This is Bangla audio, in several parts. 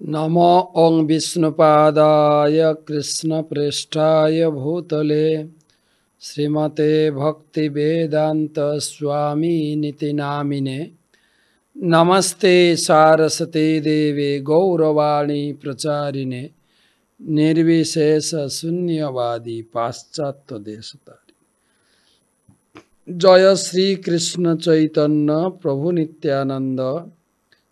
नमो ओं विष्णुपादाय कृष्णप्रेष्ठाय भूतले श्रीमते भक्तिवेदांत स्वामिनिति नामिने नमस्ते सारस्वती देवे गौरवाणी प्रचारिणे निर्विशेष शून्यवादी पाश्चात्य देशतारिणे जय श्री कृष्ण चैतन्य प्रभु नित्यानंद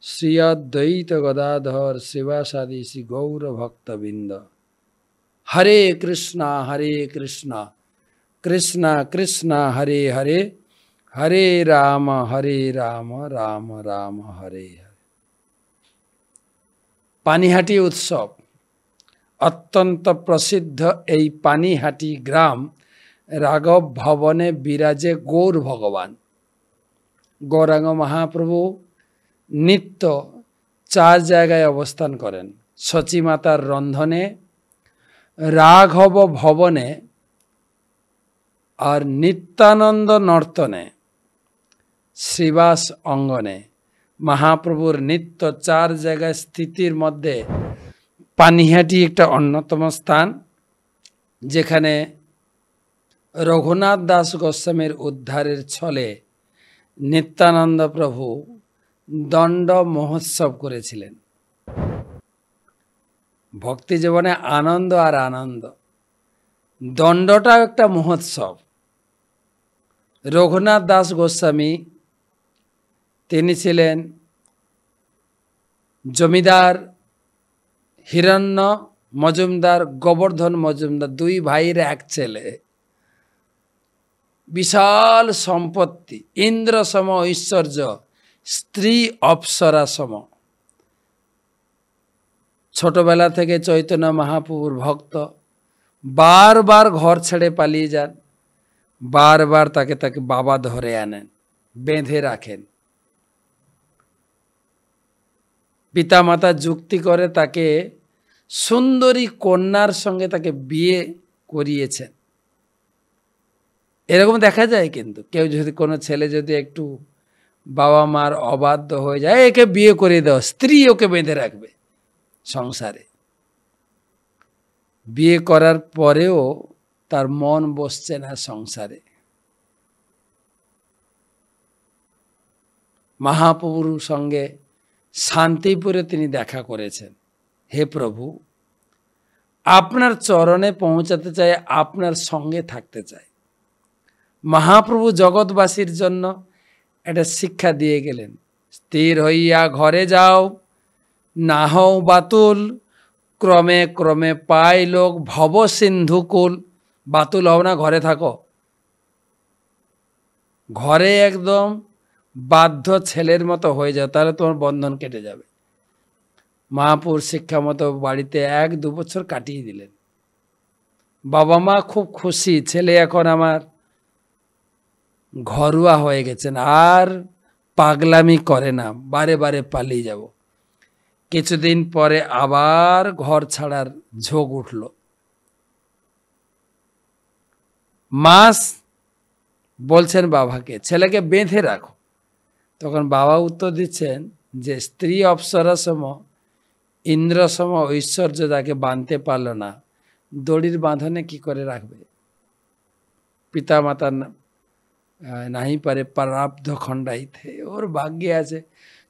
श्री अद्वैत गदाधर शिवासादि श्री गौर भक्तबिंद हरे कृष्णा कृष्णा कृष्णा हरे हरे हरे राम राम राम हरे हरे। पानीहाटी उत्सव अत्यंत प्रसिद्ध এই पानीहाटी ग्राम राघव भवने विराजे गौर भगवान गौरांग महाप्रभु नित्य चार जगह अवस्थान करें शची मातार रंधने राघव भवने और नित्यानंद नर्तने श्रीवास अंगने महाप्रभुर नित्य चार जगह स्थितिर मध्य पानीहाटी एक अन्यतम स्थान जेखाने रघुनाथ दास गोस्वामीर उद्धारेर छले नित्यानंद प्रभु दंड महोत्सव करेছিলেন भक्ति जीवने आनंद और आनंद दंडटा एक महोत्सव रघुनाथ दास गोस्वामी তিনি ছিলেন জমিদার হিরণ্য মজুমদার গোবর্ধন মজুমদার দুই ভাইয়ের এক ছেলে विशाल सम्पत्ति इंद्र सम ऐश्वर्य स्त्री अप्सरा सम छोटोबेला थेके चैतन्य महाप्रभुर भक्त बार बार घर छेड़े पालिये जान बार बार ताके ताके बाबा धरे आनेन बेঁধে राखें पिता माता जुक्ति करे ताके सुंदरी कन्यार संगे ताके बिये करिয়েছেন এরকম দেখা যায় কিন্তু কেউ যদি কোনো ছেলে যদি একটু বাবা মার অবাধ্য হয়ে যায় একে বিয়ে করে দাও স্ত্রী ওকে বেঁধে রাখবে সংসারে বিয়ে করার পরেও তার মন বসছে না সংসারে মহাপ্রভুর সঙ্গে শান্তিপুরে তিনি দেখা করেছেন হে প্রভু আপনার চরণে পৌঁছাতে চাই আপনার সঙ্গে থাকতে চাই महाप्रभु जगतबासीर जन्य एक शिक्षा दिए गेलेन स्थिर हइया घरे जाओ ना हओ बातुल क्रमे क्रमे पाई लोक भव सिंधुकुल बातुल हओ ना घरे थाको घरे एकदम बाध्य छेलेर मतो हये जाओ ताहले तोमार बंधन केटे जाबे महापुर शिक्षा मतो बाड़ीते एक दु बछर काटिये दिलेन बाबा मा खूब खुशी छेले एखन आमार घरुआ হয়ে গেছেন আর পাগলামি করে না বারে বারে পালিয়ে যাব কিছুদিন পরে আবার ঘর ছাড়ার ঝোঁক উঠল মাস বলছেন বাবাকে ছেলেকে বেঁধে রাখো তখন বাবা উত্তর দিচ্ছেন যে স্ত্রী অপ্সরা সম ইন্দ্র সম ঐশ্বর্য যাকে বাঁধতে পারলো না দড়ির বাঁধনে কি করে রাখবে পিতা মাতার नहीं पारे प्रारब्ध खंडाई थे और भाग्य आछे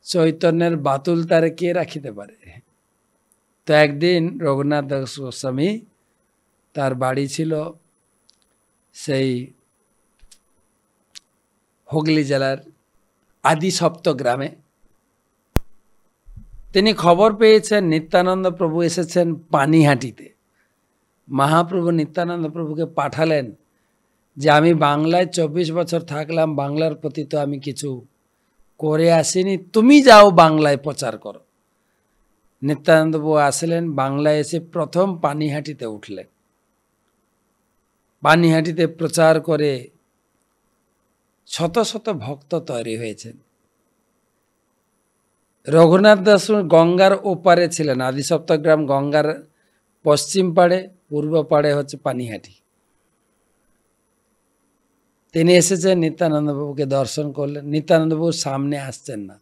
चैतन्येर बातुल तारे के राखिते पारे तो एक दिन रघुनाथ दास गोस्वामी तार बाड़ी छिलो सेई हुगली जिलार आदि सप्त ग्रामे तिनी खबर पेয়েছেন नित्यानंद प्रभु एसेছেন पानीहाटीते महाप्रभु नित्यानंद प्रभु के पाठालेन যে আমি বাংলায় 24 বছর থাকলাম বাংলার প্রতি তো আমি কিছু করে আসিনি তুমি যাও বাংলায় প্রচার করো নিত্যানন্দ প্রভু আসলেন বাংলায় এসে প্রথম পানিহাটিতে উঠলেন পানিহাটিতে প্রচার করে শত শত ভক্ত তৈরি হয়েছেন রঘুনাথ দাস গঙ্গার ওপারে ছিলেন আদি সপ্তগ্রাম গঙ্গার পশ্চিম পাড়ে পূর্ব পাড়ে হচ্ছে পানিহাটি তিনি এসেছেন নিত্যানন্দ প্রভুকে দর্শন করলেন নিত্যানন্দ প্রভু সামনে আসছেন না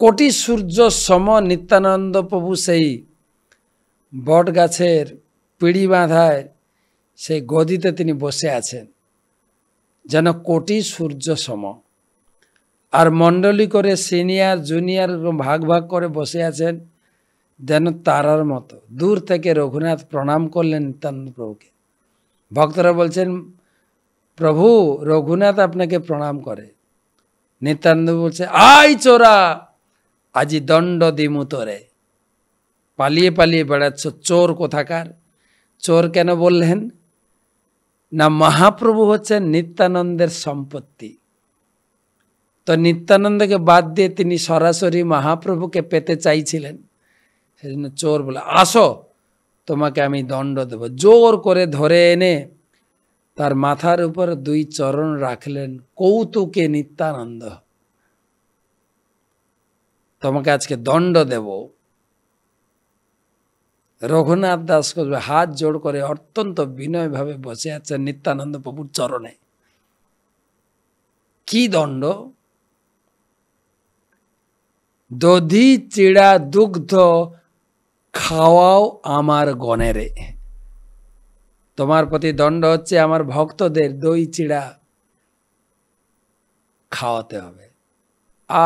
কোটি সূর্য সম নিত্যানন্দ প্রভু সেই বট গাছের পিড়ি বাঁধায় সেই গদিতে তিনি বসে আছেন, যেন কোটি সূর্য সম। আর মণ্ডলী করে সিনিয়র জুনিয়র ভাগ ভাগ করে বসে আছেন যেন তারার মতো। দূর থেকে রঘুনাথ প্রণাম করলেন নিত্যানন্দ প্রভুকে। ভক্তরা বলছেন, প্রভু রঘুনাথ আপনাকে প্রণাম করে। নিত্যানন্দ বলছে, আই চোরা, আজি দণ্ড দিমু তোরে। পালিয়ে পালিয়ে বেড়াচ্ছ, চোর কোথাকার। চোর কেন বললেন না? মহাপ্রভু হচ্ছেন নিত্যানন্দের সম্পত্তি। তো নিত্যানন্দকে বাদ দিয়ে তিনি সরাসরি মহাপ্রভুকে পেতে চাইছিলেন, সেজন্য চোর বলে, আসো তোমাকে আমি দণ্ড দেব। জোর করে ধরে এনে তার মাথার উপর দুই চরণ রাখলেন, কৌতুকে নিত্যানন্দ, তোমাকে আজকে দণ্ড দেব। রঘুনাথ দাস হাত জোড় করে অত্যন্ত বিনয় ভাবে বসে আছেন নিত্যানন্দ প্রভুর চরণে। কি দণ্ড? দধি চিড়া দুগ্ধ খাওয়াও আমার গণেরে। তোমার প্রতি দণ্ড হচ্ছে আমার ভক্তদের দই চিড়া খাওয়াতে হবে।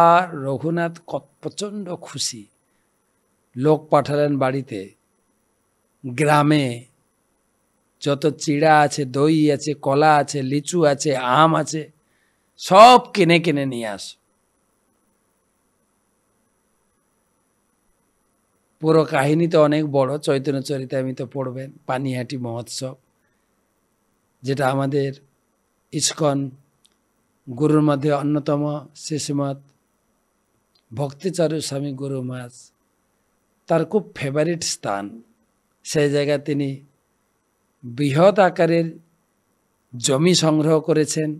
আর রঘুনাথ প্রচণ্ড খুশি। লোক পাঠালেন বাড়িতে, গ্রামে যত চিড়া আছে, দই আছে, কলা আছে, লিচু আছে, আম আছে, সব কিনে কিনে নিয়ে আস। পুরো কাহিনী তো অনেক বড়, চৈতন্য চরিতামৃত পড়বেন। পানিহাটি মহোৎসব, যেটা আমাদের ইস্কন গুরুর মধ্যে অন্যতম শ্রীশ্রীমৎ ভক্তিচারু স্বামী গুরু মহারাজ, তার খুব ফেভারিট স্থান। সেই জায়গায় তিনি বৃহৎ আকারের জমি সংগ্রহ করেছেন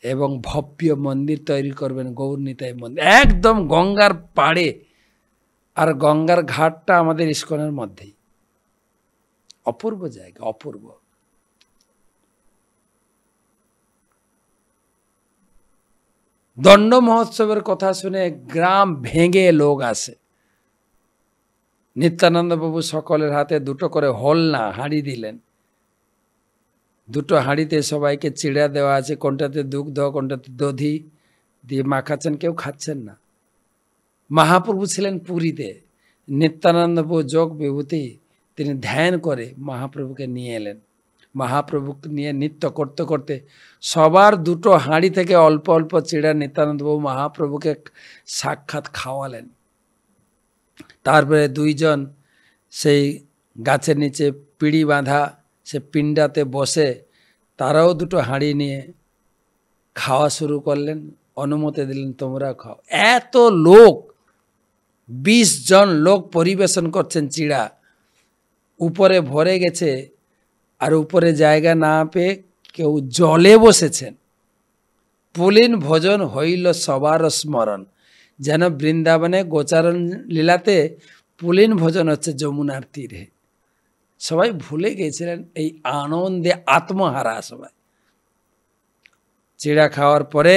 এবং ভব্য মন্দির তৈরি করবেন, গৌরনিতাই মন্দির, একদম গঙ্গার পাড়ে। আর গঙ্গার ঘাটটা আমাদের ইস্কনের মধ্যেই। অপূর্ব জায়গা, অপূর্ব। দণ্ড মহোৎসবের কথা শুনে গ্রাম ভেঙে লোক আসে। নিত্যানন্দ প্রভু সকলের হাতে দুটো করে হলনা হাঁড়ি দিলেন। দুটো হাঁড়িতে সবাইকে চিড়া দেওয়া আছে, কোনটাতে দুগ্ধ, কোনটাতে দধি দিয়ে মাখাচ্ছেন, কেউ খাচ্ছেন না। মহাপ্রভু ছিলেন পুরীতে। নিত্যানন্দ প্রভু যোগ বিভূতি তিনি ধ্যান করে মহাপ্রভুকে নিয়ে এলেন। মহাপ্রভুকে নিয়ে নৃত্য করতে করতে সবার দুটো হাঁড়ি থেকে অল্প অল্প চিড়া নিত্যানন্দ প্রভু মহাপ্রভুকে সাক্ষাৎ খাওয়ালেন। তারপরে দুইজন সেই গাছের নিচে পিঁড়ি বাঁধা সে পিণ্ডাতে বসে তারাও দুটো হাঁড়ি নিয়ে খাওয়া শুরু করলেন, অনুমতি দিলেন তোমরা খাও। এত লোক, 20 জন লোক পরিবেশন করছেন চিড়া। উপরে ভরে গেছে, আর উপরে জায়গা না পেয়ে কেউ জলে বসেছেন। পুলিন ভোজন হইল সবার স্মরণ, যেন বৃন্দাবনে গোচারণ লীলাতে পুলিন ভোজন হচ্ছে যমুনার তীরে। সবাই ভুলে গেছিলেন এই আনন্দে, আত্মহারা সবাই। চিড়া খাওয়ার পরে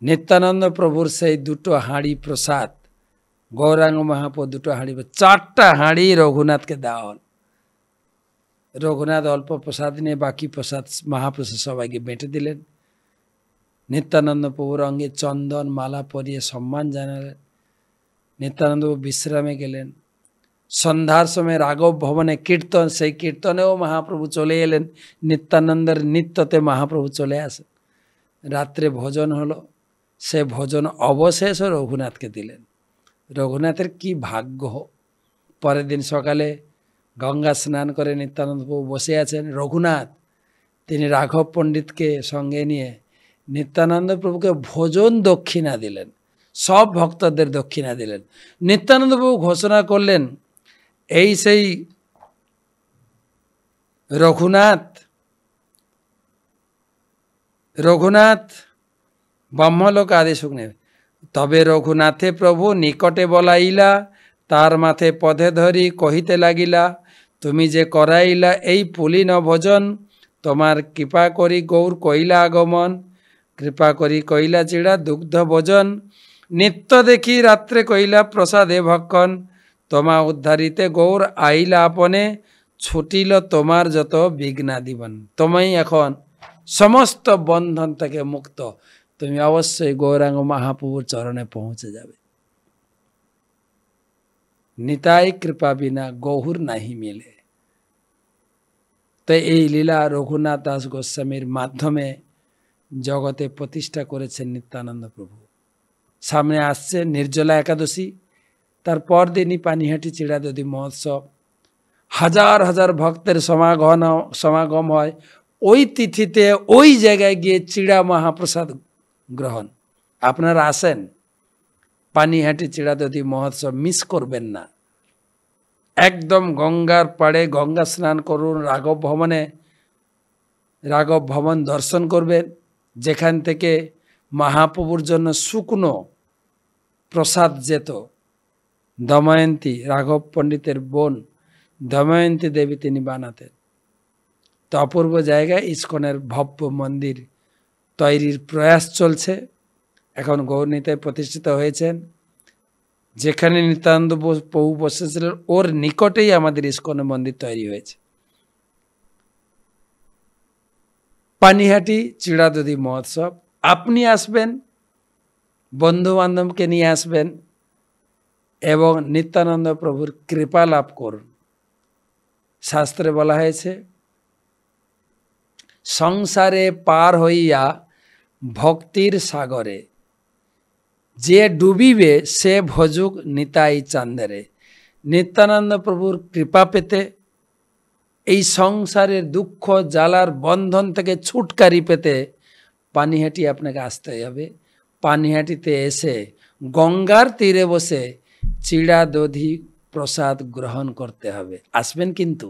নিত্যানন্দ প্রভুর সেই দুটো হাঁড়ি প্রসাদ, গৌরাঙ্গ মহাপ্রভু দুটো হাঁড়ি, 4টা হাঁড়ি রঘুনাথকে দেওয়া হল। রঘুনাথ অল্প প্রসাদ নিয়ে বাকি প্রসাদ মহাপ্রসাদ সবাইকে বেঁটে দিলেন। নিত্যানন্দ প্রভুর অঙ্গে চন্দন মালা পরিয়ে সম্মান জানালেন। নিত্যানন্দ প্রভু বিশ্রামে গেলেন। সন্ধ্যার সময় রাঘব ভবনে কীর্তন, সেই কীর্তনেও মহাপ্রভু চলে এলেন। নিত্যানন্দের নিত্যতে মহাপ্রভু চলে আসেন। রাত্রে ভোজন হলো, সে ভোজন অবশেষ রঘুনাথকে দিলেন। রঘুনাথের কি ভাগ্য! পরের দিন সকালে গঙ্গা স্নান করে নিত্যানন্দ প্রভু বসে আছেন। রঘুনাথ তিনি রাঘব পণ্ডিতকে সঙ্গে নিয়ে নিত্যানন্দ প্রভুকে ভোজন দক্ষিণা দিলেন, সব ভক্তদের দক্ষিণা দিলেন। নিত্যানন্দ প্রভু ঘোষণা করলেন, এই সেই রঘুনাথ ব্রহ্মলোক আদেশ নেবে। তবে রঘুনাথে প্রভু নিকটে বলাইলা, তার মাথে পদে ধরি কহিতে লাগিলা, তুমি যে করাইলা এই পুলিন ভোজন, তোমার কৃপা করি গৌর কইলা আগমন, কৃপা করি কইলা চিড়া দুগ্ধ ভোজন, নিত্য দেখি রাত্রে কইলা প্রসাদে ভক্ষণ, তোমা উদ্ধারিতে গৌর আইলা আপনে, ছুটিল তোমার যত বিঘ্নাদিবন। তোমাই এখন সমস্ত বন্ধন থেকে মুক্ত, তুমি অবশ্যই গৌরাঙ্গ মহাপ্রভুর চরণে পৌঁছে যাবে। নিতাই কৃপা বিনা গৌর নাহি মিলে। তো এই লীলা রঘুনাথ দাস গোস্বামীর মাধ্যমে জগতে প্রতিষ্ঠা করেছেন নিত্যানন্দ প্রভু। সামনে আসছে নির্জলা একাদশী, তার পর দিনই পানিহাটি চিড়াদধি মহোৎসব, হাজার হাজার ভক্তের সমাগম হয়। ওই তিথিতে ওই জায়গায় গিয়ে চিড়া মহাপ্রসাদ গ্রহণ। আপনারা আসেন, পানিহাটি চিড়াদধি মহোৎসব মিস করবেন না। একদম গঙ্গার পাড়ে গঙ্গা স্নান করুন, রাঘব ভবন দর্শন করবেন, যেখান থেকে মহাপ্রভুর জন্য শুকনো প্রসাদ যেত। দময়ন্তী, রাঘব পণ্ডিতের বোন দময়ন্তী দেবী তিনি বানাতেন। তো অপূর্ব জায়গায় ইস্কনের ভব্য মন্দির তৈরির প্রয়াস চলছে। এখন গৌরনীতায় প্রতিষ্ঠিত হয়েছেন। যেখানে নিত্যানন্দ প্রভু বসেছিলেন ওর নিকটেই আমাদের ইস্কনের মন্দির তৈরি হয়েছে। পানিহাটি চিড়াদধি মহোৎসব, আপনি আসবেন, বন্ধু বান্ধবকে নিয়ে আসবেন এবং নিত্যানন্দ প্রভুর কৃপা লাভ করুন। শাস্ত্রে বলা হয়েছে, সংসারে পার হইয়া ভক্তির সাগরে, যে ডুবিবে সে ভজুক নিতাই চান্দেরে। নিত্যানন্দ প্রভুর কৃপা পেতে, এই সংসারের দুঃখ জ্বালার বন্ধন থেকে ছুটকারি পেতে পানিহাটি আপনাকে আসতে হবে। পানিহাটিতে এসে গঙ্গার তীরে বসে চিড়াদধি প্রসাদ গ্রহণ করতে হবে। আসবেন কিন্তু।